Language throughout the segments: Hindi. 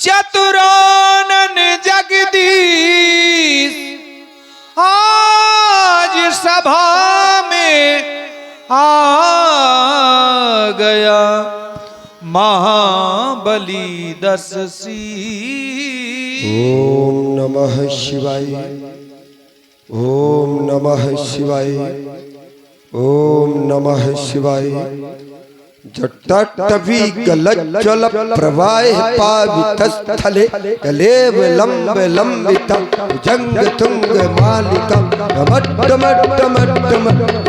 चतुरानन जगदीश आज सभा में आ गया, महाबली 10 शीश। ओम नमः शिवाय, ओम नमः शिवाय, ओम नमः शिवाय। जटाटवी गलज्जल प्रवाह पावितस्थले कलेव लंब लंबिता जंग तुंग मालिका मट्टमट्टमट्टम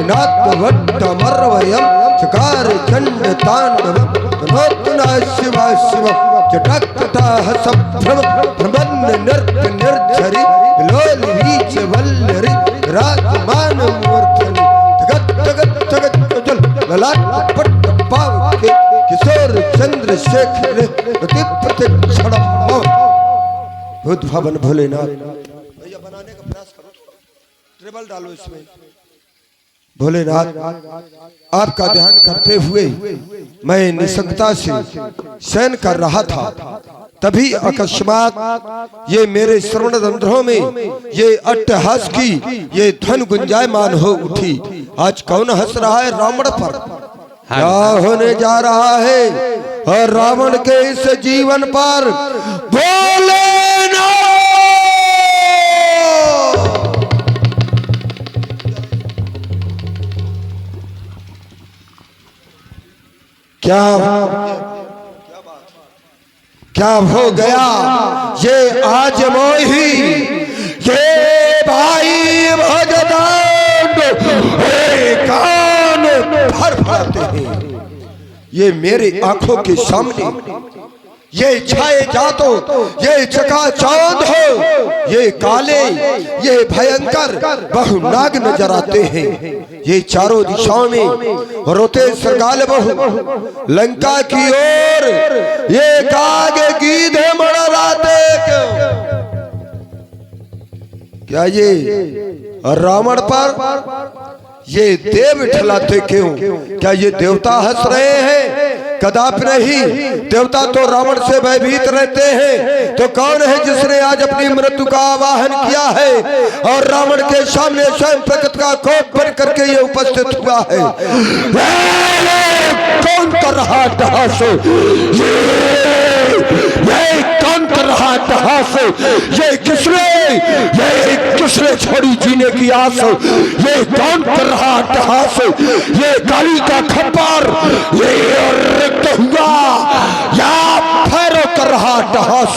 नाट्टवट्टमर्वयं चकार चंड तांडव नोत्ना शिवा शिव जटाकटा हसभ्रम भ्रमन्न नर्क निर्झरि लोल वीच वल्लरि राजमान मूर्धनि तगत तगत तगत जल ललाट पट किशोर चंद्रशेखर भूत भवन भोलेनाथ। भैया बनाने का प्रयास करो, ट्रेबल डालो इसमें। भोलेनाथ आपका ध्यान करते हुए मैं निसंगता से शयन कर रहा था, तभी अकस्मात ये मेरे श्रवण तंत्रों में ये अट्टहास की ये ध्वन गुंजायमान हो उठी। आज कौन हंस रहा है रावण पर? क्या होने जा रहा है और रावण के इस जीवन पर? भोलेनाथ क्या हो गया ये आज मोही ये भाई भगदान कान फड़फड़ाते हैं। ये मेरी आंखों के सामने ये छाए जातो ये चकाचौंध हो ये काले ये भयंकर बहुनाग नजर आते हैं। ये चारों दिशाओं में रोते सरगाल बहु लंका की ओर ये काग गीधे मड़राते क्यों? क्या ये रावण पर ये देव ठलाते क्यों? क्या ये देवता हंस रहे हैं? कदापि नहीं, देवता तो रावण से भयभीत रहते हैं। तो कौन है जिसने आज अपनी मृत्यु का आवाहन किया है और रावण के सामने स्वयं प्रकृति का कोप बन करके ये उपस्थित हुआ है? कौन कर रहा टहास? ये कौन कर रहा टहास? ये किसने छोड़ी जीने की आस? ये कौन कर रहा टहास? ये काली का खप्पर ये रिक्त हुआ या फैरो कर रहा टहास?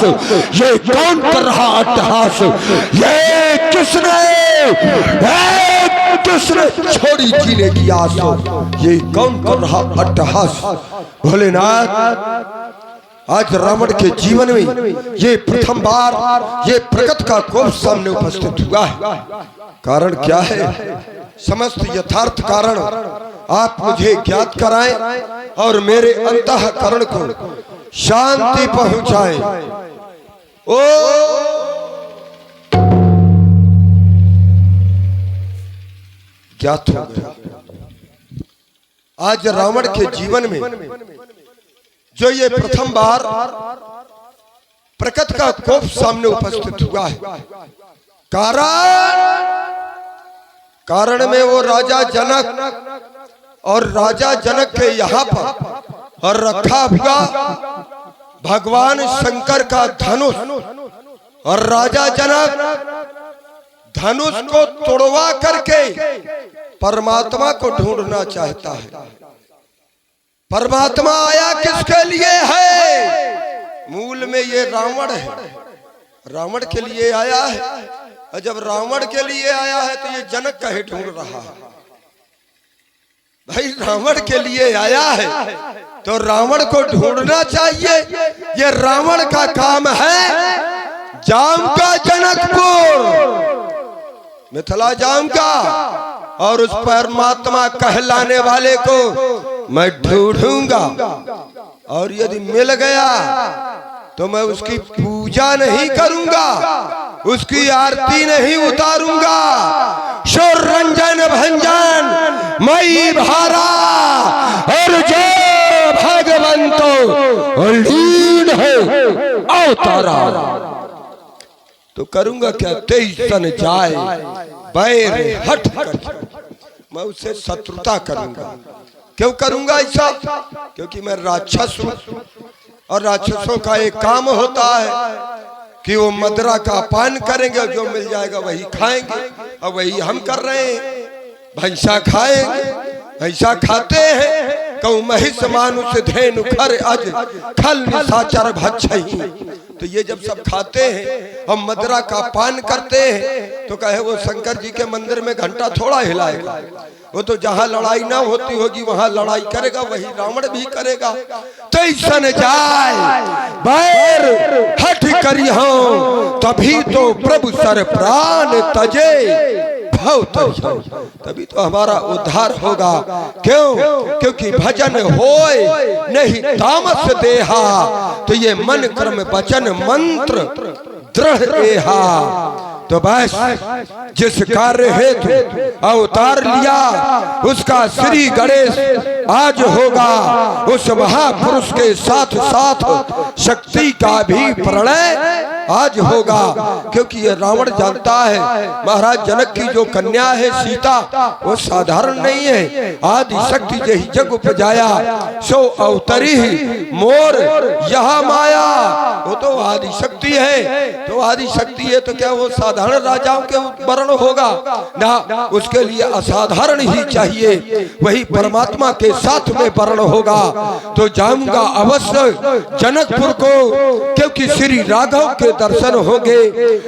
ये कौन कर रहा टहास? ये किसने छोड़ी जीने की आस? ये कौन कर रहा अट्टहास? भोलेनाथ आज रावण के जीवन में ये प्रथम बार ये प्रकृति का कोप सामने उपस्थित हुआ है। कारण क्या है? समस्त यथार्थ कारण आप मुझे ज्ञात कराएं और मेरे अंतःकरण को शांति पहुंचाएं। ओ ज्ञात हो गया आज रावण के जीवन में जो ये प्रथम बार प्रकृति का कोप सामने उपस्थित हुआ है। कारण में वो राजा जनक और राजा जनक के यहाँ पर और रखा हुआ भगवान शंकर का धनुष और राजा जनक धनुष को तोड़वा करके परमात्मा को ढूंढना चाहता है। परमात्मा आया किसके लिए है? मूल में ये रावण है, रावण के लिए आया है। और जब रावण के लिए आया है तो ये जनक कहे ढूंढ रहा है? भाई रावण के लिए आया है तो रावण को ढूंढना चाहिए। ये रावण का काम है जाम का जनकपुर, मिथिला जाम का, और उस परमात्मा कहलाने वाले को मैं ढूंढूंगा और यदि मिल गया तो मैं उसकी पूजा नहीं करूंगा, उसकी आरती नहीं उतारूंगा। शोर रंजन भंजन मई भारा और जो भगवंतो लीन है अवतारा। तो करूंगा क्या, तेईस सन जाए बैर हट कर, मैं उससे शत्रुता करूंगा। क्यों करूंगा ऐसा? क्योंकि मैं राक्षस हूं और राक्षसों का एक काम होता है कि वो मदरा का पान करेंगे, जो मिल जाएगा वही खाएंगे, और वही हम कर रहे हैं। भैंसा खाएंगे, भैंसा खाते हैं। कहूँ महिष मानुष धेनु खर अज खल निशाचर भक्षहि। तो ये जब सब खाते हैं और मदरा का पान करते हैं तो कहे वो शंकर जी के मंदिर में घंटा थोड़ा हिलाएगा। वो तो जहाँ लड़ाई ना होती होगी वहां लड़ाई करेगा, वही रावण भी करेगा। तैसन जाए बैर हट करी हो, तभी तो प्रभु सर प्राण तजे भव तभी तो हमारा उद्धार होगा। क्यों? क्योंकि भजन होए नहीं तामस देहा, तो ये मन कर्म वचन मंत्र दृढ़ एहा। तो बस जिस कार्य हेतु अवतार लिया उसका श्री गणेश आज होगा। उस महापुरुष के साथ साथ शक्ति का भी प्रलय आज होगा। क्योंकि ये रावण जानता है महाराज जनक की जो कन्या है सीता वो साधारण नहीं है। आदि शक्ति जही जग उपजाया सो अवतरी मोर यह माया। वो तो आदि शक्ति है, तो आदि शक्ति है तो क्या वो साधारण राजाओं के वर्ण होगा ना? उसके लिए असाधारण ही चाहिए, वही परमात्मा के साथ में वर्ण होगा। तो जाऊंगा अवश्य जनकपुर को, क्योंकि श्री राघव के दर्शन होंगे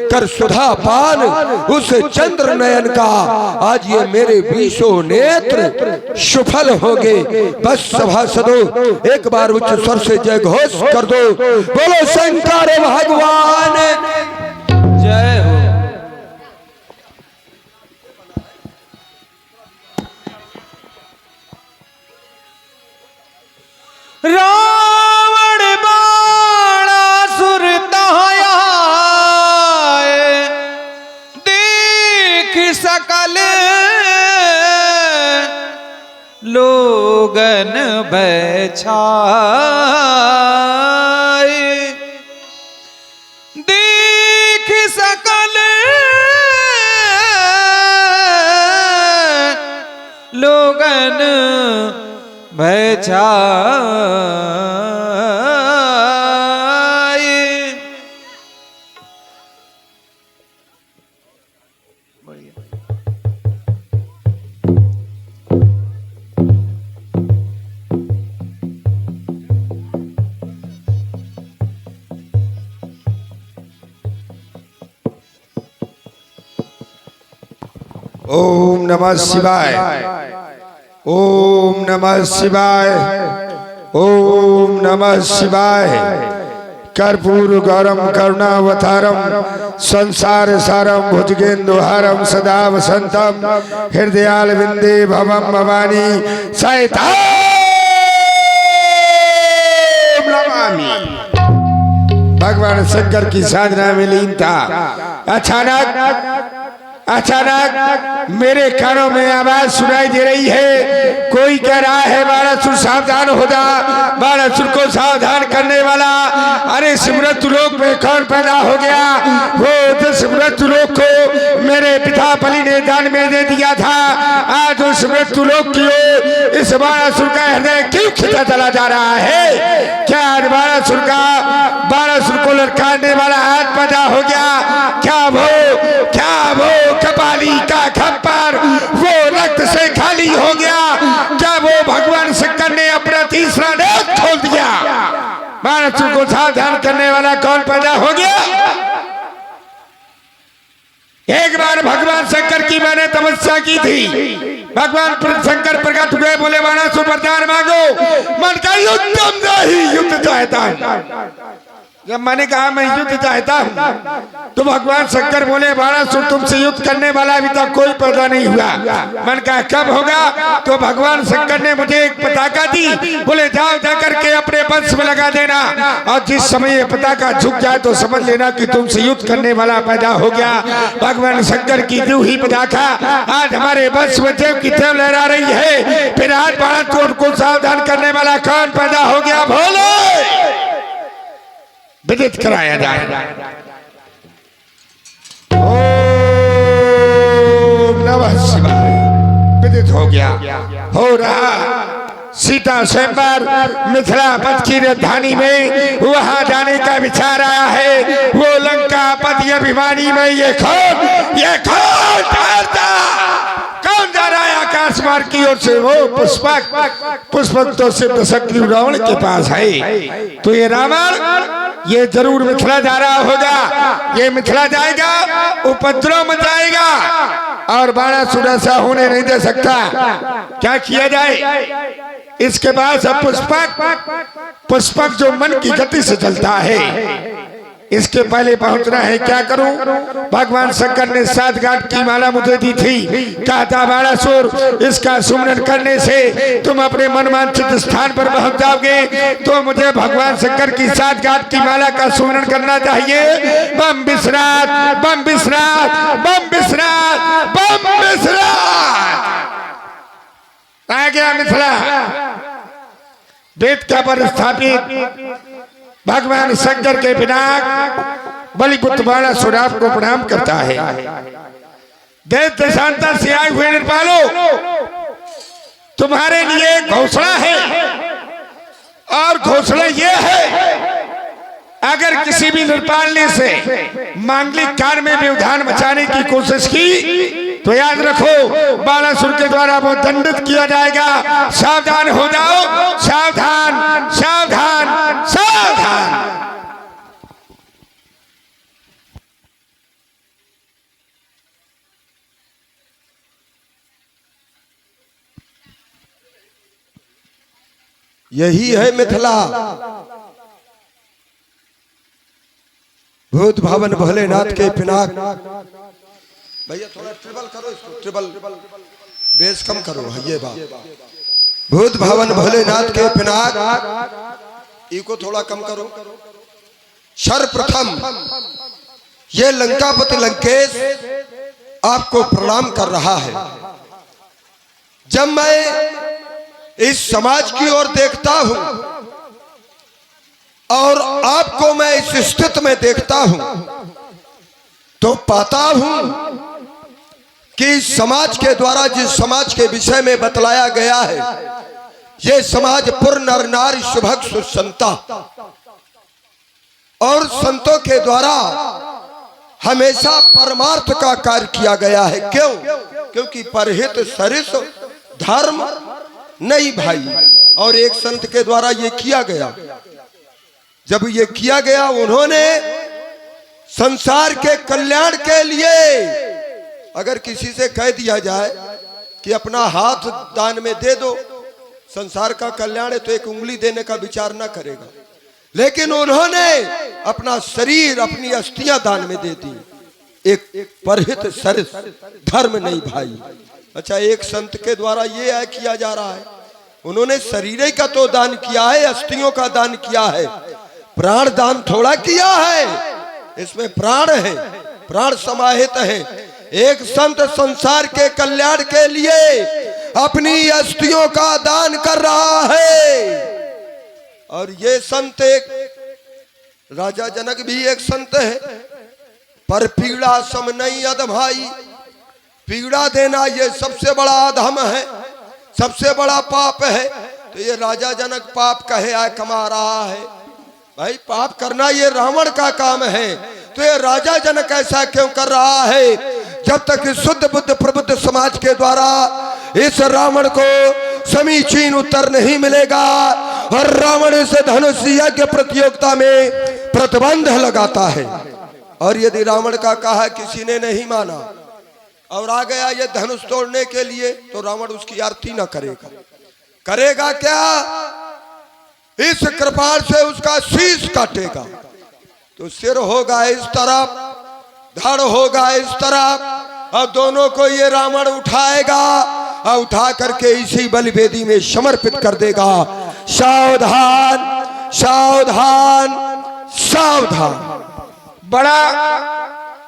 कर सुधा पान उस चंद्र नयन का। आज ये मेरे बीसों नेत्र सुफल होंगे। बस सभासदों एक बार उच्च स्वर से जय घोष कर दो। बोलो शंकर भगवान जय हो। रावण बाणासुर तहाया देख सकल लोगन भय छाए। देख सकल लोगन भय छाए। ओम नमः शिवाय, ओम नमः शिवाय, ओम नमः शिवाय। कर्पूर गौरम करुणावतारम संसार सारम भुजगेन्दुहारम सदा वसंतम हृदयाल विंदे भवम भवानी सहिता नमामि। भगवान शंकर की साधना में लीन था। अचानक मेरे कानों में आवाज सुनाई दे रही है, कोई कह रहा है बाणासुर सावधान हो जा। बाणासुर को सावधान करने वाला, अरे सिमरतुलोक में कौन पैदा हो गया? वो जिस सिमरतुलोक को मेरे पिता बलि ने दान में दे दिया था, आज उस सिमरतुलोक की ओर इस बाणासुर का हृदय क्यों खिंचा चला जा रहा है? क्या बाणासुर को लड़काने वाला हाथ पैदा हो गया? क्या वो कपाली का खप्पर वो रक्त से खाली हो गया? क्या वो भगवान शंकर ने अपना तीसरा नेत्र खोल दिया? बाणासुर को सावधान करने वाला कौन पैदा हो गया? एक बार भगवान शंकर की मैंने तपस्या की थी। भगवान शंकर प्रकट हुए, बोले बाणासुर वरदान मांगो। मन का युद्ध चाहता हूं। जब मैंने कहा मैं युद्ध चाहता हूँ तो भगवान शंकर बोले बाणासुर तुमसे युद्ध करने वाला अभी तक कोई पैदा नहीं हुआ। मैंने कहा कब होगा? तो भगवान शंकर ने मुझे एक पताका दी, बोले जाओ जाकर के अपने वंश में लगा देना, और जिस समय ये पताका झुक जाए तो समझ लेना कि तुमसे युद्ध करने वाला पैदा हो गया। भगवान शंकर की दी हुई पताका आज हमारे वंश में देव की देव लहरा रही है। फिर आज बाणासुर को सावधान करने वाला कौन पैदा हो गया? भोले विदित कराया जाए। ओम नमः शिवाय। विदित हो गया, हो रहा। सीता स्वयंवर मिथिला पथ की राजधानी में वहां जाने का विचार आया है। वो लंका पति अभिमानी में ये कौन जा रहा है आकाश मार्ग की ओर से? वो पुष्पक तो सिद्ध शक्ति रावण के पास है। तो ये रावण ये जरूर मिथिला जा रहा होगा। ये मिथिला जाएगा, उपद्रव मचाएगा और बाणासुर ऐसा होने नहीं दे सकता। क्या किया जाए? इसके पास अब पुष्पक जो मन की गति से चलता है, इसके पहले पहुंचना है। क्या करूं? भगवान शंकर ने 7 गांठ की माला मुझे दी थी। कहा था बाणासुर, इसका सुमरन करने से तुम अपने मनवांछित स्थान पर पहुंच जाओगे। तो मुझे भगवान शंकर की 7 गांठ की माला का सुमरन करना चाहिए। बम विश्रात, बम विश्रात, बम विश्रात, बम विश्रात। आ गया मिथिला। वेद का पर स्थापित भगवान शंकर के पिनाक बलिपुत्र बाणासुर को प्रणाम करता है। देश देशांतर से आए हुए निर्पालो, तुम्हारे लिए घोषणा है। और घोषणा ये है, अगर किसी भी निर्पाल ने से मांगलिक कार्य में व्यवधान मचाने की कोशिश की तो याद रखो, बाणासुर के द्वारा वो दंडित किया जाएगा। सावधान हो जाओ, सावधान, सावधान, सावधान। यही है मिथिला। भूत भवन भोलेनाथ के पिनाक। भैया थोड़ा ट्रिबल करो इसको, ट्रिबल बेस कम करो। ये बात भूत भवन भोलेनाथ के पिनाक, इको थोड़ा कम करो। सर्वप्रथम ये लंकापति लंकेश आपको प्रणाम कर रहा है। जब मैं इस समाज की ओर देखता हूं और आपको मैं इस स्थिति में देखता हूं तो पाता हूं कि समाज के द्वारा जिस समाज के विषय में बतलाया गया है, ये समाज पूर्ण नर नारी शुभग सुसंता, और संतों के द्वारा हमेशा परमार्थ का कार्य किया गया है। क्यों? क्योंकि परहित सरिस धर्म नहीं भाई। और एक संत के द्वारा ये किया गया। जब ये किया गया, उन्होंने संसार के कल्याण के लिए, अगर किसी से कह दिया जाए कि अपना हाथ दान में दे दो, संसार का कल्याण है, तो एक उंगली देने का विचार ना करेगा। लेकिन उन्होंने अपना शरीर, अपनी अस्थियां दान में दे दी। एक परहित सरिस धर्म नहीं भाई। अच्छा, एक संत के द्वारा ये किया जा रहा है, उन्होंने शरीर का तो दान किया है, अस्थियों का दान किया है, प्राण दान थोड़ा किया है। इसमें प्राण है, प्राण समाहित है। एक संत संसार के कल्याण के लिए अपनी अस्थियों का दान कर रहा है। और ये संत, एक राजा जनक भी एक संत है। पर पीड़ा सम नहीं अधमाई, पीड़ा देना ये सबसे बड़ा अधम है, सबसे बड़ा पाप है। तो ये राजा जनक पाप कहे आए कमा रहा है। भाई, पाप करना ये रावण का काम है, तो ये राजा जनक ऐसा क्यों कर रहा है? जब तक शुद्ध बुद्ध प्रबुद्ध समाज के द्वारा इस रावण को समीचीन उत्तर नहीं मिलेगा, और रावण इस धनुष यज्ञ प्रतियोगिता में प्रतिबंध लगाता है। और यदि रावण का कहा किसी ने नहीं माना और आ गया ये धनुष तोड़ने के लिए, तो रावण उसकी आरती ना करेगा। करेगा क्या? इस कृपाण से उसका शीश काटेगा। तो सिर होगा इस तरफ, धड़ होगा इस तरफ, और दोनों को ये रावण उठाएगा और उठा करके इसी बलिवेदी में समर्पित कर देगा। सावधान, सावधान, सावधान। बड़ा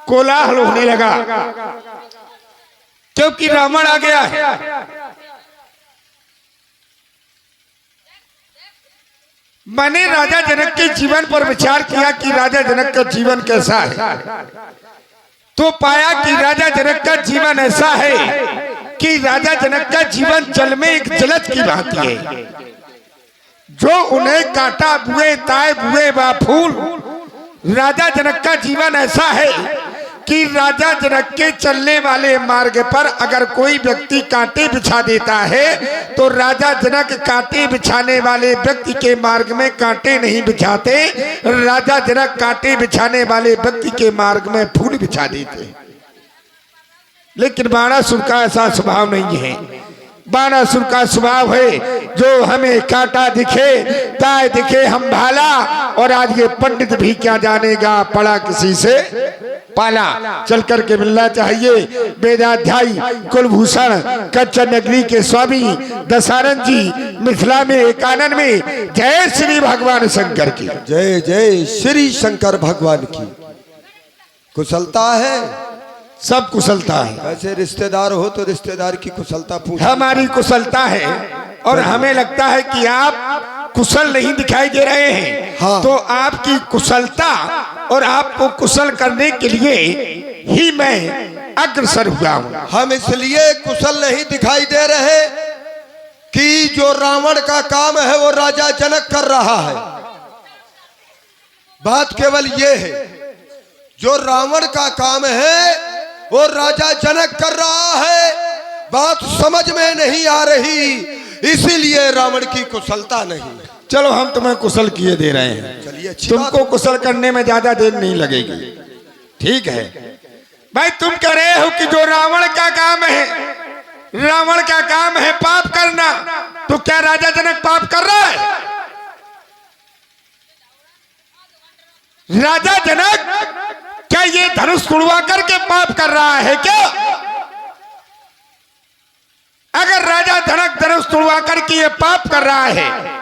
कोलाहल होने लगा क्योंकि रावण आ गया है। मैंने राजा जनक के जीवन पर विचार किया कि राजा जनक का जीवन कैसा है, तो पाया कि राजा जनक का जीवन ऐसा है कि राजा जनक का जीवन जल में एक जलद की भांति है, जो उन्हें कांटा बुए ताए बुए व फूल। राजा जनक का जीवन ऐसा है कि राजा जनक के चलने वाले मार्ग पर अगर कोई व्यक्ति कांटे बिछा देता है तो राजा जनक कांटे बिछाने वाले व्यक्ति के मार्ग में कांटे नहीं बिछाते, राजा जनक कांटे बिछाने वाले व्यक्ति के मार्ग में फूल बिछा देते। लेकिन बाणासुर का ऐसा स्वभाव नहीं है। बाणासुर का स्वभाव है जो हमें कांटा दिखे ताए दिखे हम भाला, और आज ये पंडित भी क्या जानेगा पड़ा किसी से पाला। चल करके मिलना चाहिए वेदाध्यायी कुलभूषण कच्चर नगरी के स्वामी दशानंद जी, मिथिला में एकानन में। जय श्री भगवान शंकर की जय जय श्री शंकर भगवान की। कुशलता है, सब कुशलता है। ऐसे रिश्तेदार हो तो रिश्तेदार की कुशलता पूछ। हमारी कुशलता है और हमें लगता है कि आप कुशल नहीं दिखाई दे रहे हैं। हाँ। तो आपकी कुशलता और आपको कुशल करने के लिए ही मैं अग्रसर हुआ हूँ। हम इसलिए कुशल नहीं दिखाई दे रहे कि जो रावण का काम है वो राजा जनक कर रहा है। बात केवल ये है, जो रावण का काम है वो राजा जनक कर रहा है। बात समझ में नहीं आ रही, इसीलिए रावण की कुशलता नहीं। चलो हम तुम्हें कुशल किए दे रहे हैं, चलिए अच्छी बात तुमको कुशल करने में ज्यादा देर नहीं लगेगी। ठीक है भाई, तुम कह रहे हो कि जो रावण का काम है, रावण का काम है पाप करना, तो क्या राजा जनक पाप कर रहा है? राजा जनक क्या ये धनुष तुड़वा करके पाप कर रहा है क्या? अगर राजा जनक धनुष तुड़वा करके ये पाप कर रहा है,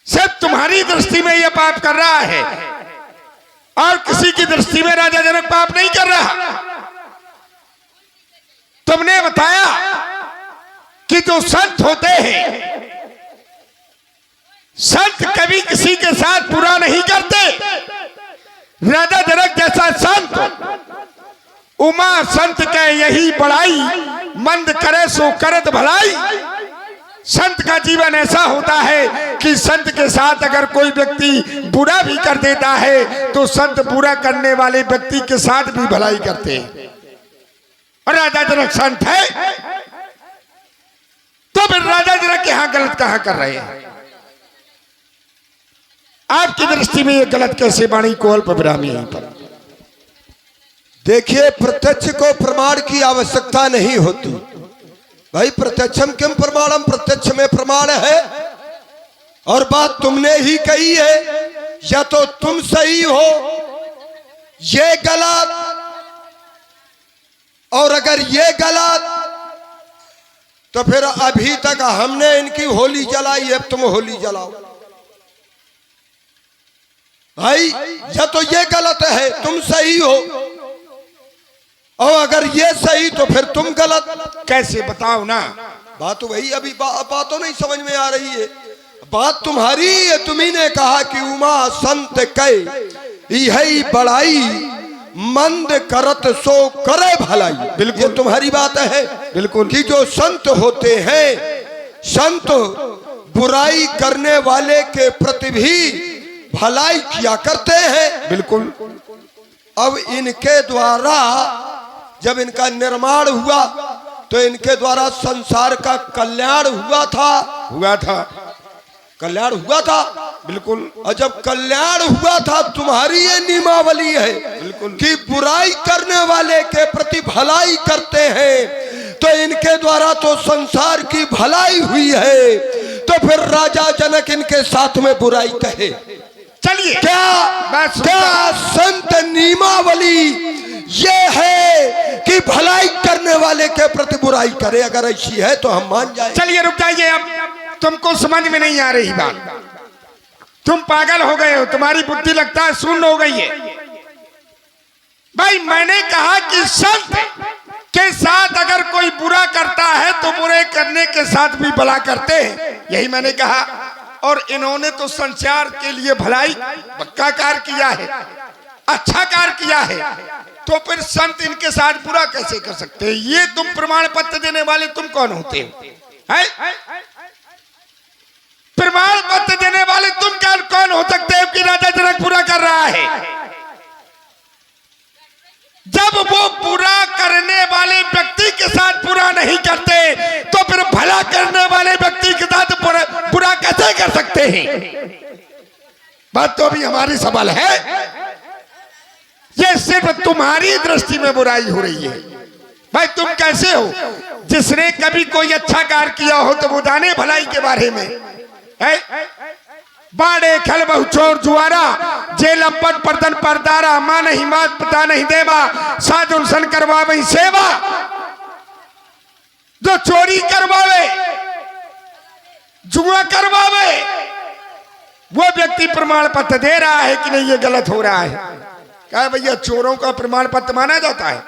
सिर्फ तुम्हारी दृष्टि में ये पाप कर रहा है और किसी की दृष्टि में राजा जनक पाप नहीं कर रहा। तुमने बताया कि जो संत होते हैं, संत कभी किसी के साथ बुरा नहीं करते। राजा जनक जैसा संत, उमा संत के यही बड़ाई, मंद करे सो करत भलाई। संत का जीवन ऐसा होता है कि संत के साथ अगर कोई व्यक्ति बुरा भी कर देता है तो संत बुरा करने वाले व्यक्ति के साथ भी भलाई करते हैं। और राजा जनक संत है, तो फिर राजा जनक यहाँ गलत कहाँ कर रहे हैं? आपकी दृष्टि में ये गलत कैसे वाणी को अल्प विरामी यहीं पर? देखिए, प्रत्यक्ष को प्रमाण की आवश्यकता नहीं होती भाई। प्रत्यक्षम किम प्रमाणम, प्रत्यक्ष में प्रमाण है। और बात तुमने ही कही है, या तो तुम सही हो ये गलत, और अगर ये गलत तो फिर अभी तक हमने इनकी होली जलाई, अब तुम होली जलाओ भाई। या तो ये गलत है, तुम सही हो, और अगर ये सही तो फिर तुम गलत। कैसे बताओ ना? बात तो वही, अभी बात तो नहीं समझ में आ रही है। बात तुम्हारी है, तुम्ही ने कहा कि उमा संत कई यही बड़ाई, मंद करत सो करे भलाई। बिल्कुल, ये तुम्हारी बात है। बिल्कुल, कि जो संत होते हैं, संत बुराई करने वाले के प्रति भी भलाई किया करते हैं। बिल्कुल। अब इनके द्वारा जब इनका निर्माण हुआ तो इनके द्वारा संसार का कल्याण हुआ था। कल्याण हुआ था, बिल्कुल। और जब कल्याण हुआ था, तुम्हारी ये नियमावली है बिल्कुल कि बुराई करने वाले के प्रति भलाई करते हैं, तो इनके द्वारा तो संसार की भलाई हुई है, तो फिर राजा जनक इनके साथ में बुराई कहे? चलिए, क्या संत नियमावली ये है कि भलाई करने वाले के प्रति बुराई करे? अगर ऐसी है तो हम मान जाए। चलिए रुक जाइए, अब तुमको समझ में नहीं आ रही बात। तुम पागल हो गए हो, तुम्हारी बुद्धि लगता है शून्य हो गई है। भाई मैंने कहा कि संत के साथ अगर कोई बुरा करता है तो बुरे करने के साथ भी भला करते हैं, यही मैंने कहा। और इन्होंने तो संसार के लिए भलाई का कार्य किया है, अच्छा कार्य किया है, तो फिर संत इनके साथ बुरा कैसे कर सकते हैं? ये तुम प्रमाण पत्र देने वाले तुम कौन होते हो? प्रमाण पत्र देने वाले तुम कौन हो सकते हो कि राजा जनक बुरा कर रहा है? जब वो बुरा करने वाले व्यक्ति के साथ बुरा नहीं करते तो फिर भला करने वाले व्यक्ति के साथ बुरा कैसे कर सकते हैं? बात तो अभी हमारी सवाल है। ये सिर्फ तुम्हारी दृष्टि में बुराई हो रही है। भाई तुम कैसे हो? जिसने कभी कोई अच्छा कार्य किया हो तो वो जाने भलाई के बारे में है। बाड़े खल बहु चोर जुआरा, जेल अपट पर्दन परदारा, मां नहीं मात पिता नहीं देवा, साजुन सन करवा वही सेवा। जो चोरी करवावे, जुआ करवावे, वो व्यक्ति प्रमाण पत्र दे रहा है कि नहीं ये गलत हो रहा है। क्या भैया चोरों का प्रमाण पत्र माना जाता है?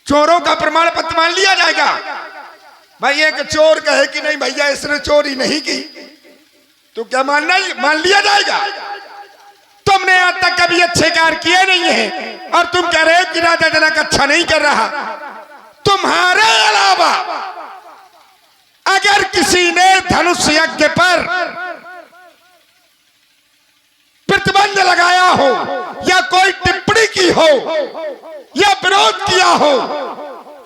चोरों का प्रमाण पत्र मान लिया जाएगा? भाई एक चोर कहे कि नहीं भैया इसने चोरी नहीं की तो क्या मान लिया जाएगा? तुमने आज तक कभी अच्छे कार्य किए नहीं है और तुम कह रहे हो कि राजा जनक अच्छा नहीं कर रहा। तुम्हारे अलावा अगर किसी ने धनुष यज्ञ पर प्रतिबंध लगाया हो या कोई टिप्पणी की हो या विरोध किया हो,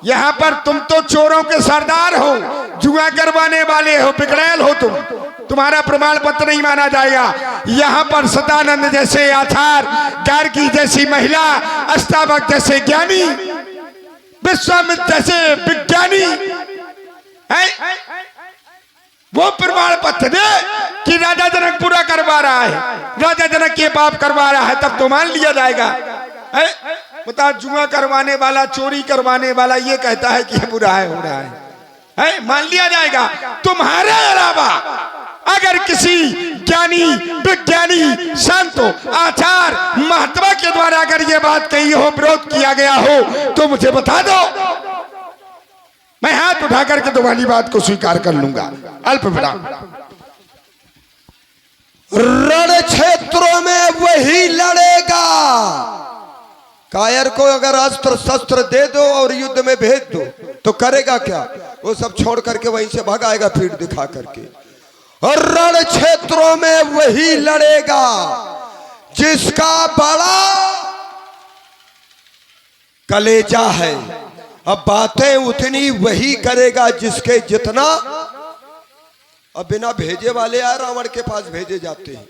यहां पर तुम तो चोरों के सरदार हो, जुआ करवाने वाले हो, बिगड़ैल हो, तुम्हारा प्रमाण पत्र नहीं माना जाएगा। यहां पर सदानंद जैसे आचार, गार्गी जैसी महिला, अष्टावक जैसे ज्ञानी, विश्वामित्र जैसे विज्ञानी है, वो प्रमाण पत्र दे कि राजा जनक पूरा करवा रहा है, राजा जनक ये पाप करवा रहा है, तब तो मान लिया जाएगा। बता, जुआ करवाने वाला, चोरी करवाने वाला ये कहता है कि ये बुरा है, हो रहा है, मान लिया जाएगा। तुम्हारे अलावा अगर किसी ज्ञानी, विज्ञानी, संत, आचार, महात्मा के द्वारा अगर ये बात कही हो, विरोध किया गया हो, तो मुझे बता दो, मैं हाथ उठा करके तुम्हारी बात को स्वीकार कर लूंगा। अल्प विराम। रण क्षेत्रों में वही लड़ेगा। कायर को अगर अस्त्र शस्त्र दे दो और युद्ध में भेज दो तो करेगा क्या? वो सब छोड़ करके वहीं से भगाएगा पीठ दिखा करके। और रण क्षेत्रों में वही लड़ेगा जिसका बड़ा कलेजा है। अब बातें उतनी वही करेगा जिसके जितना। अब बिना भेजे वाले यार रावण के पास भेजे जाते हैं।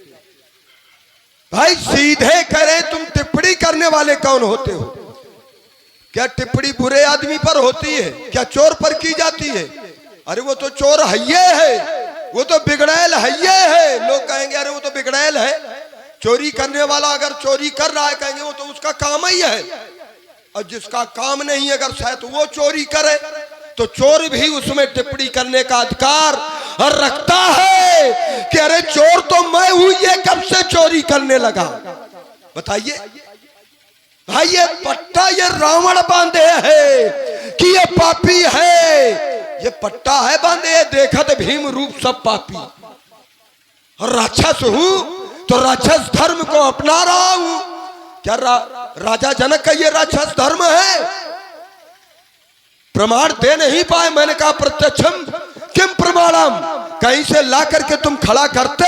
भाई सीधे करें, तुम टिप्पणी करने वाले कौन होते हो? क्या टिप्पणी बुरे आदमी पर होती है? क्या चोर पर की जाती है? अरे वो तो चोर हइये है, वो तो बिगड़ैल हइये है। लोग कहेंगे अरे वो तो बिगड़ैल है। चोरी करने वाला अगर चोरी कर रहा है कहेंगे वो तो उसका काम ही है। और जिसका काम नहीं अगर शायद वो चोरी करे तो चोर भी उसमें टिप्पणी करने का अधिकार और रखता है कि अरे चोर तो मैं हूं, ये कब से चोरी करने लगा? बताइए भाई, ये पट्टा ये रावण बांधे है कि ये पापी है? ये पट्टा है बांधे, देखत भीम रूप सब पापी। और राक्षस हूं तो राक्षस धर्म को अपना रहा हूं। क्या राजा जनक का ये राक्षस धर्म है? प्रमाण दे नहीं पाए। मैंने कहा प्रत्यक्षम किम प्रमाणम, कहीं से ला करके तुम खड़ा करते।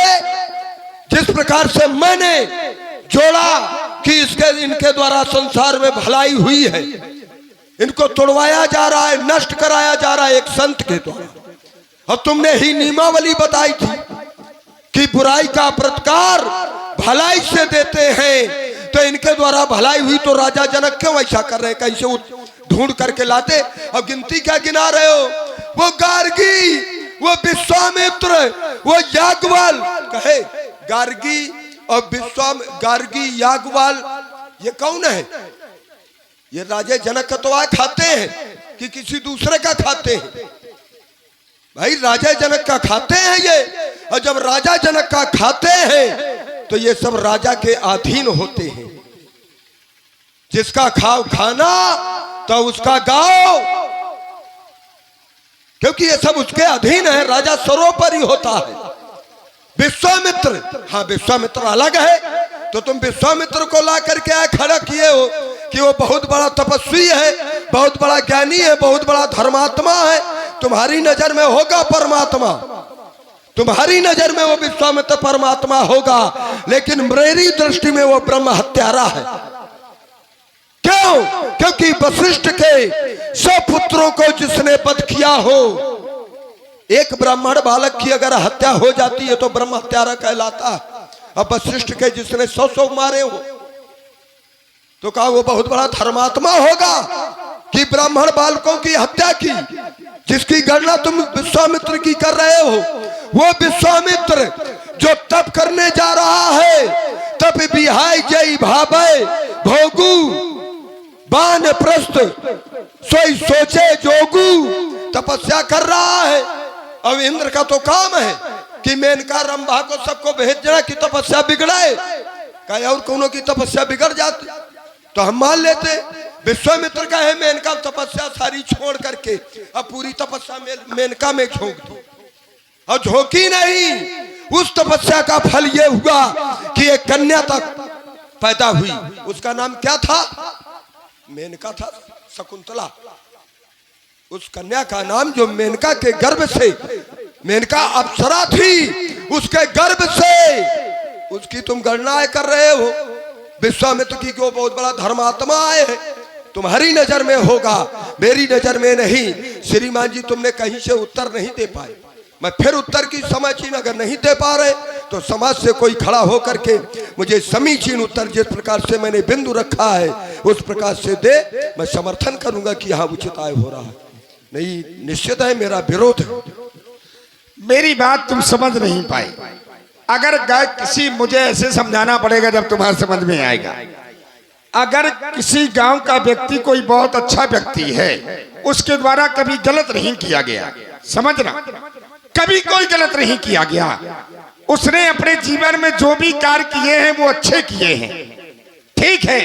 जिस प्रकार से मैंने जोड़ा कि इनके द्वारा संसार में भलाई हुई है, इनको तोड़वाया जा रहा है, नष्ट कराया जा रहा है एक संत के द्वारा। और तुमने ही नियमावली बताई थी कि बुराई का प्रतिकार भलाई से देते हैं, तो इनके द्वारा भलाई हुई तो राजा जनक क्यों ऐसा कर रहे हैं? कहीं से ढूंढ करके लाते। अब गिनती क्या गिना रहे हो? वो गार्गी, वो विश्वामित्र, वो याज्ञवल, कहे गार्गी और गार्गी याज्ञवल ये कौन है? ये राजा जनक का तो आय खाते हैं कि किसी दूसरे का खाते हैं? भाई राजा जनक का खाते हैं ये। और जब राजा जनक का खाते हैं तो ये सब राजा के अधीन होते हैं। जिसका खाओ खाना तो उसका गाओ, क्योंकि ये सब उसके अधीन है। राजा सरोपरि होता है। विश्वामित्र, हाँ विश्वामित्र अलग है, तो तुम विश्वामित्र को ला करके खड़ा किए हो कि वो बहुत बड़ा तपस्वी है, बहुत बड़ा ज्ञानी है, बहुत बड़ा धर्मात्मा है। तुम्हारी नजर में होगा परमात्मा, तुम्हारी नजर में वो विश्वामित्र परमात्मा होगा, लेकिन मेरी दृष्टि में वो ब्रह्म हत्यारा है। क्यों? क्योंकि वशिष्ठ के 100 पुत्रों को जिसने वध किया हो, एक ब्राह्मण बालक की अगर हत्या हो जाती है तो ब्रह्म हत्यारा कहलाता है। अब वशिष्ठ के जिसने 100 मारे हो तो कहा वो बहुत बड़ा धर्मात्मा होगा कि ब्राह्मण बालकों की हत्या की। जिसकी गणना तुम विश्वामित्र की कर रहे हो, वो विश्वामित्र जो तप करने जा रहा है, तप बिहाय जय भावे भोगू बान प्रस्त सोई सोचे जोगू, तपस्या कर रहा है। अब इंद्र का तो काम है कि मेनका रंभा को सबको भेजना कि तपस्या बिगड़ाए, कहीं और कोनो की तपस्या बिगड़ जाती तो हम मान लेते। विश्वामित्र का है मेनका तपस्या सारी छोड़ करके अब पूरी तपस्या मेनका में झोंक दो, और झोंकी नहीं। उस तपस्या का फल ये हुआ कि एक कन्या तक पैदा हुई। उसका नाम क्या था? मेनका था, शकुंतला। उस कन्या का नाम जो मेनका के गर्भ से, मेनका अप्सरा थी, उसके गर्भ से उसकी तुम गणनाएं कर रहे हो। विश्वामित्र की वो बहुत बड़ा धर्मात्मा है, तुम्हारी नजर में होगा, मेरी नजर में नहीं। श्रीमान जी तुमने कहीं से उत्तर नहीं दे पाए, मैं फिर उत्तर की समीचीन अगर नहीं दे पा रहे तो समाज से कोई खड़ा होकर के मुझे समीचीन उत्तर जिस प्रकार से मैंने बिंदु रखा है उस प्रकार से दे, मैं समर्थन करूंगा कि यहाँ उचित आय हो रहा है। नहीं, निश्चित है मेरा विरोध है। मेरी बात तुम समझ नहीं पाए। अगर किसी, मुझे ऐसे समझाना पड़ेगा जब तुम्हारे समझ में आएगा। अगर किसी गांव का व्यक्ति कोई बहुत अच्छा व्यक्ति है, उसके द्वारा कभी गलत नहीं किया गया, समझना, कभी कोई गलत नहीं किया गया, उसने अपने जीवन में जो भी कार्य किए हैं वो अच्छे किए हैं, ठीक है।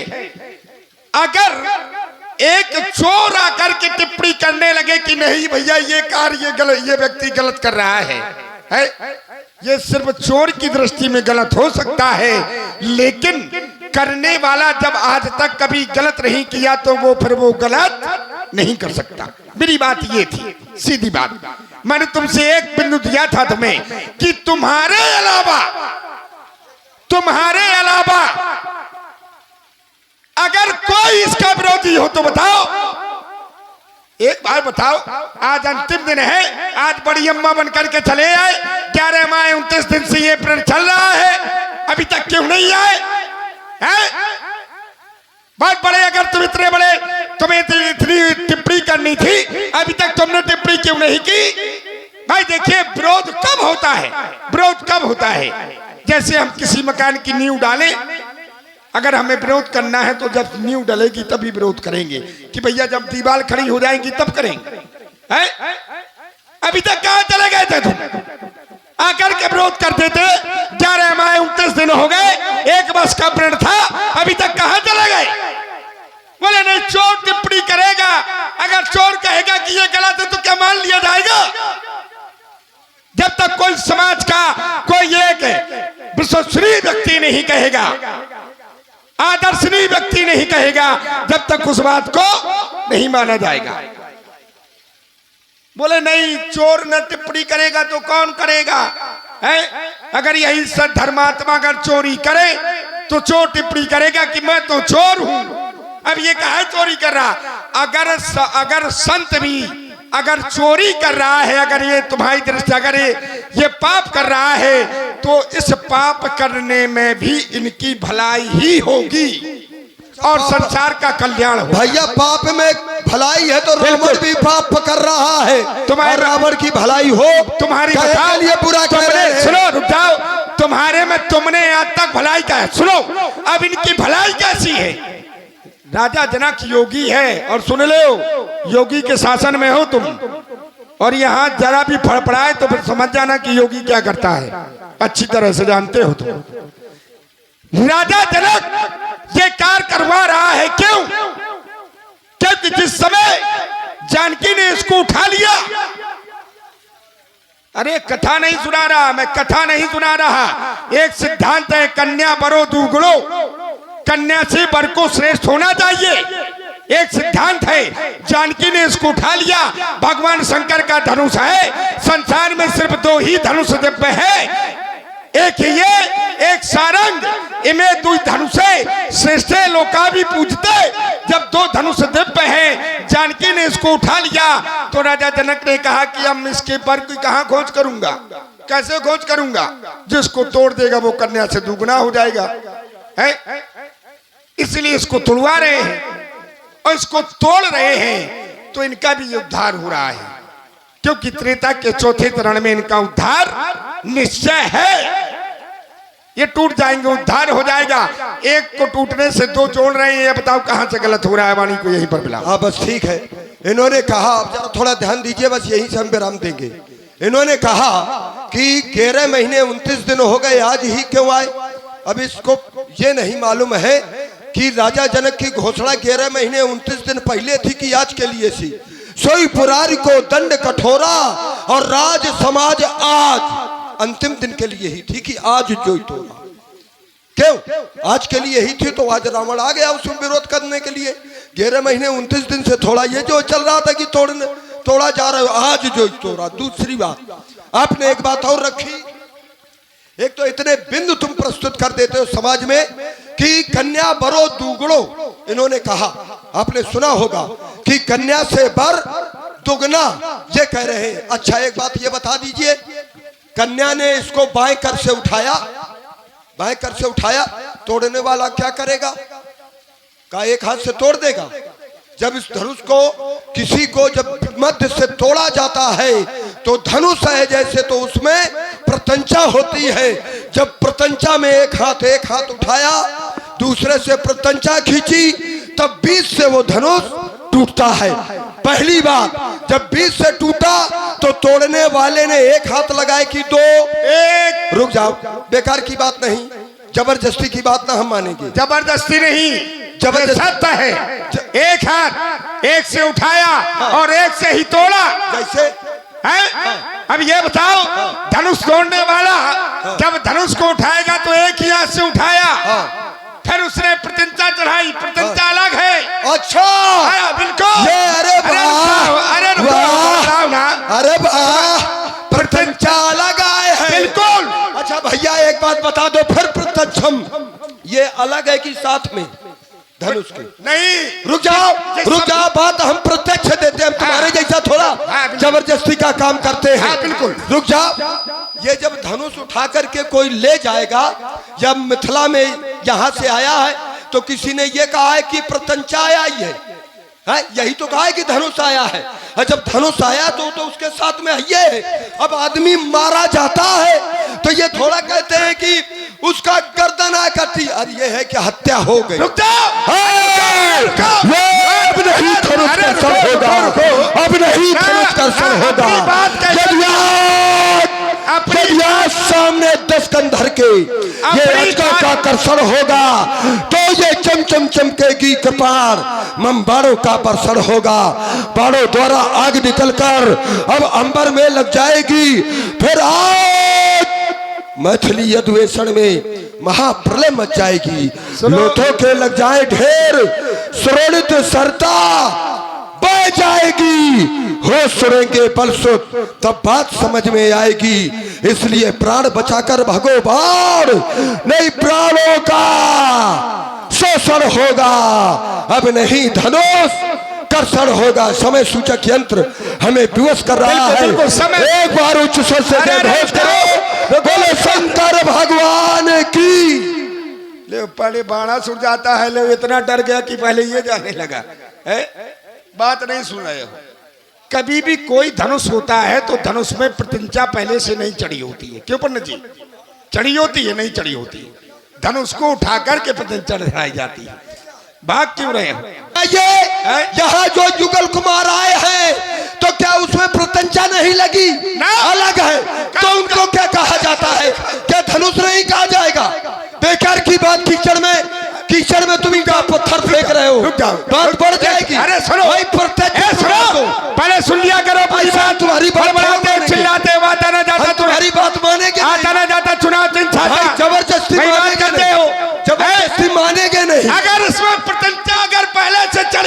अगर एक चोर आकर के टिप्पणी करने लगे कि नहीं भैया ये कार्य ये व्यक्ति गलत कर रहा है, ये सिर्फ चोर की दृष्टि में गलत हो सकता है, लेकिन करने वाला जब आज तक कभी गलत नहीं किया तो वो फिर वो गलत नहीं कर सकता। मेरी बात ये थी, सीधी बात। मैंने तुमसे एक बिंदु दिया था तुम्हें कि तुम्हारे अलावा अगर कोई इसका विरोधी हो तो बताओ, एक बार बताओ। आज अंतिम दिन है, आज बड़ी अम्मा बनकर के चले आए, 11 माह 29 दिन से ये प्रण चल रहा है, अभी तक क्यों नहीं आए? बहुत बड़े, अगर तुम इतने बड़े, तुम्हें इतनी टिप्पणी करनी थी, अभी तक तुमने टिप्पणी क्यों नहीं की? भाई देखिए, विरोध कब होता है? विरोध कब होता है? जैसे हम किसी मकान की नींव डालें, अगर हमें विरोध करना है तो जब नींव डलेगी तभी विरोध करेंगे कि भैया जब दीवार खड़ी हो जाएगी तब करेंगे, हैं? अभी तक कहां चले गए थे तुम? आकर के विरोध करते थे, 11 माह 29 दिन हो गए, एक वर्ष का प्रण था, अभी तक कहां चले गए? बोले नहीं, चोर टिप्पणी करेगा, अगर चोर कहेगा कि ये गलत है तो क्या मान लिया जाएगा? जब तक कोई समाज का कोई एक विश्वसनीय व्यक्ति नहीं कहेगा, आदर्शनीय व्यक्ति नहीं कहेगा, जब तक उस बात को नहीं माना जाएगा। बोले नहीं, चोर न टिप्पणी करेगा तो कौन करेगा? है? अगर यही धर्मात्मा अगर चोरी करे तो चोर टिप्पणी करेगा कि मैं तो चोर हूं। अब ये कहा चोरी कर रहा? अगर संत भी अगर चोरी कर रहा है, अगर ये तुम्हारी दृष्टि अगर ये पाप कर रहा है, तो इस पाप करने में भी इनकी भलाई ही होगी और संसार का कल्याण होगा। भैया पाप में भलाई है तो रावण भी पाप कर रहा है, तुम्हारे रावण की भलाई हो, तुम्हारी लिए बुरा कर रहे हैं। सुनो, रुक जाओ, तुम्हारे में तुमने आज तक भलाई का है, सुनो अब इनकी भलाई कैसी है? राजा जनक योगी है, और सुन लो, योगी के शासन में हो तुम, और यहाँ जरा भी फड़फड़ाए तो फिर समझ जाना कि योगी क्या करता है, अच्छी तरह से जानते हो तुम। राजा जनक ये कार्य करवा रहा है, क्यों? क्योंकि जिस समय जानकी ने इसको उठा लिया, अरे कथा नहीं सुना रहा, मैं कथा नहीं सुना रहा। एक सिद्धांत है, कन्या बरो दूगुड़ो, कन्या से वर को श्रेष्ठ होना चाहिए। एक सिद्धांत है, जानकी ने इसको उठा लिया। भगवान शंकर का धनुष है, संसार में सिर्फ 2 ही धनुष दिव्य है, एक ये, एक सारंग। इमें 2 धनुष है, श्रेष्ठ लोका भी पूजते। जब 2 धनुष दिव्य है, जानकी ने इसको उठा लिया तो राजा जनक ने कहा कि अब इसके पर की कहां खोज करूंगा, कैसे खोज करूंगा? जिसको तोड़ देगा वो कन्या से दुगना हो जाएगा, है? इसलिए इसको तोड़वा रहे हैं और इसको तोड़ रहे हैं तो इनका भी उद्धार हो रहा है, क्योंकि त्रेता के चौथे चरण में इनका उद्धार निश्चय है। ये टूट जाएंगे, उद्धार हो जाएगा। एक को टूटने से 2 जोड़ रहे हैं, ये बताओ कहां से गलत हो रहा है? वाणी को यहीं पर मिला। हाँ बस ठीक है। इन्होंने कहा, अब जरा थोड़ा ध्यान दीजिए, बस यहीं से हम विराम देंगे। इन्होंने कहा कि 11 महीने 29 दिन हो गए, आज ही क्यों आए? अब इसको ये नहीं मालूम है कि राजा जनक की घोषणा 11 महीने 29 दिन पहले थी कि आज के लिए थी। सोई पुरारी को दंड कठोरा और राज समाज आज अंतिम दिन के लिए ही थी कि आज जो तोड़ा। क्यों? आज के लिए ही थी तो आज रावण आ गया उसमें विरोध करने के लिए। 11 महीने 29 दिन से थोड़ा ये जो चल रहा था कि तोड़ा जा रहा है, आज जो तोड़ा। दूसरी बात आपने एक बात और रखी, एक तो इतने बिंदु तुम प्रस्तुत कर देते हो समाज में कि कन्या बरो दुगुड़ो। इन्होंने कहा, आपने सुना होगा कि कन्या से बर दुगना, ये कह रहे हैं। अच्छा एक बात ये बता दीजिए, कन्या ने इसको बाएं कर से उठाया, बाएं कर से उठाया, तोड़ने वाला क्या करेगा? का एक हाथ से तोड़ देगा। जब इस धनुष को किसी को जब मध्य से तोड़ा जाता है तो धनुष है जैसे, तो उसमें प्रत्यंचा होती है। जब प्रत्यंचा में एक हाथ उठाया, दूसरे से प्रत्यंचा खींची, तब बीच से वो धनुष टूटता है। पहली बात, जब बीच से टूटा तो तोड़ने वाले ने एक हाथ लगाए कि 2? एक। रुक जाओ, बेकार की बात नहीं, जबरदस्ती की बात ना हम मानेंगे। जबरदस्ती नहीं, जबरदस्त है। एक हाथ एक से उठाया और एक से ही तोड़ा, जैसे है? अब ये बताओ, धनुष तोड़ने वाला जब धनुष को उठाएगा तो एक ही हाथ से उठाया, फिर उसने प्रत्यंचा चढ़ाई, प्रत्यंचा अलग है। अच्छा, बिल्कुल। अरे अरे प्रत्यंचा अलग आए हैं, बिल्कुल। अच्छा भैया एक बात बता दो, फिर प्रत्यक्षम ये अलग है कि साथ में धनुष के? नहीं, रुक जाओ, बात हम प्रत्यक्ष देते हैं, तुम्हारे जैसा थोड़ा जबरदस्ती का काम करते हैं। बिल्कुल। रुक जाओ, ये जब धनुष उठा करके कोई ले जाएगा, जब मिथिला में यहाँ से आया है तो किसी ने ये कहा है कि प्रत्यंचा आया ही है, यही तो कहा है कि धनुष आया है। और जब धनुष आया तो उसके साथ में ये है। अब आदमी मारा जाता है तो ये थोड़ा कहते हैं कि उसका गर्दन आ कटी, अरे ये है कि हत्या हो गई। रुक जाओ, अब नहीं धनुष कर्षण होगा, अब नहीं धनुष कर्षण होगा। जब यहाँ सामने 10 कंधर के ये रचका का कर्षण होगा तो ये चमचम चमकेगी कृपाण, मम बाणों का वर्षण होगा। बाणों द्वारा आग निकलकर अब अंबर में लग जाएगी। फिर आज मैथिली यदुवेषण में महाप्रलय मच जाएगी। लोथों के लग जाए ढेर, श्रोणित सरता बह जाएगी। हो सुरेंगे बलसुत, तब बात समझ में आएगी। इसलिए प्राण बचाकर भगो बाण, नहीं प्राणों का शोषण होगा। अब नहीं धनुष कर्षण होगा। समय सूचक यंत्र हमें विवश कर रहा है। एक बार उच्च स्वर से जयघोष करो, बोले शंकर भगवान की। ले पहले बाणा सुर जाता है, ले इतना डर गया कि पहले ये जाने लगा है। बात नहीं सुन रहे हो। कभी भी कोई धनुष होता है तो धनुष में प्रत्यंचा पहले से नहीं चढ़ी होती है। क्यों पंडित जी? चढ़ी होती है? नहीं चढ़ी होती है। धनुष को उठा करके प्रत्यंचा चढ़ाई जाती है। भाग क्यों रहे हो? ये यहाँ जो युगल कुमार आए हैं तो क्या उसमें प्रत्यंचा नहीं लगी? अलग है तो उनको क्या कहा जाता है? क्या धनुष नहीं कहा जाएगा? बेकार की बात। कीचड़ में तुम इनका पत्थर फेंक रहे हो, बात बढ़ जाएगी। अरे सुनो भाई, प्रत्यक्ष सुनो, पहले सुन लिया करो। तुम्हारी बात चिल्लाते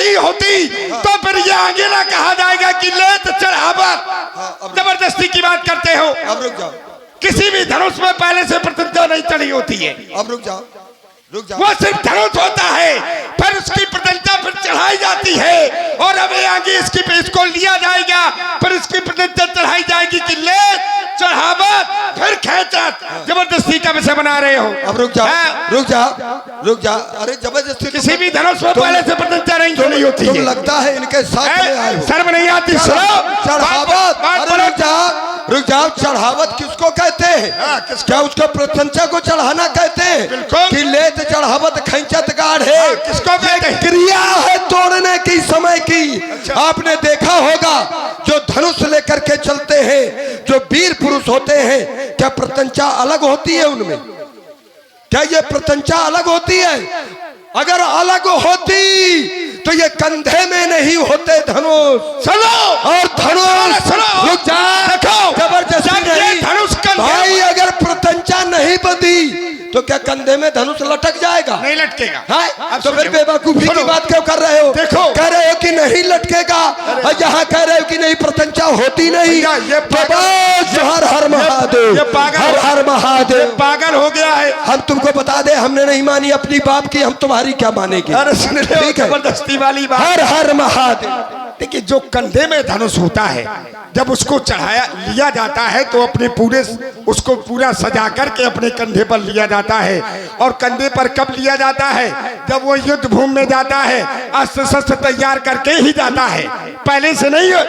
नहीं होती तो फिर ये आगे ना कहा जाएगा कि ले तो चढ़ावत। जबरदस्ती की बात करते हो। अब रुक जाओ, किसी भी धनुष में पहले से प्रतिज्ञा नहीं चढ़ी होती है। अब रुक जाओ, रुक जाओ। वो सिर्फ धनुष होता है, फिर उसकी प्रतिज्ञा फिर चढ़ाई जाती है और हमें आगे इसको लिया जाएगा, फिर इसकी प्रतिज्ञा चढ़ाई जाएगी कि ले चढ़ावत फिर खेचत। जबरदस्ती का विषय बना रहे हो। अब रुक जाओ, रुक जाओ, रुक जाओ। अरे जबरदस्ती किसी भी धनुष में पहले से प्रतिज्ञा नहीं चढ़ी होती तुम है। लगता है इनके साथ में आए हो। शर्म नहीं आती? चढ़ावत, अरे रुक जाओ, रुक जाओ। चढ़ावत किसको कहते हैं? क्या उसको प्रशंसा को चढ़ाना कहते हैं? कि लेत चढ़ावत खैंचत गाढ़े। किसको कहते हैं? क्रिया है तोड़ने की समय की। आपने देखा होगा जो धनुष लेकर के चलते हैं, जो वीर पुरुष होते हैं, क्या प्रशंसा अलग होती है उनमें? क्या ये प्रशंसा अलग होती है? अगर अलग होती तो ये कंधे में नहीं होते धनुष। सुनो, और धनुष रुक जा, देखो, जबरदस्ती नहीं धनुष भाई। अगर प्रशंसा नहीं बंधी तो क्या कंधे में धनुष लटक जाएगा? नहीं लटकेगा। हाँ? तो फिर बेवकूफी की बात क्यों कर रहे हो? देखो, कह रहे हो कि नहीं लटकेगा और यहाँ कह रहे हो कि नहीं प्रशंसा होती नहीं। ये हर हर महादेव, हर हर महादेव। पागल हो गया है। हम तुमको बता दे, हमने नहीं मानी अपनी बाप की, हम तुम्हारी क्या मानेंगे? ठीक है, जबरदस्ती वाली बात। हर हर महादेव। देखिए, जो कंधे में धनुष होता है, जब उसको चढ़ाया लिया जाता है तो अपने पूरे उसको पूरा सजा करके अपने कंधे पर लिया जाता है। और कंधे पर कब लिया जाता है? जब वो युद्ध भूमि में जाता है, अस्त्र शस्त्र तैयार करके ही जाता है, पहले से नहीं है।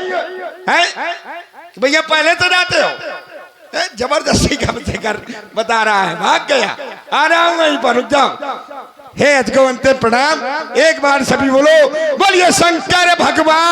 भैया पहले तो जाते हो। जबरदस्ती का कर बता रहा है, भाग गया। आ रहा हूं वहीं पर, रुक जाओ। हे अजगवंते प्रणाम। एक बार सभी बोलो, बोलिए शंकर भगवान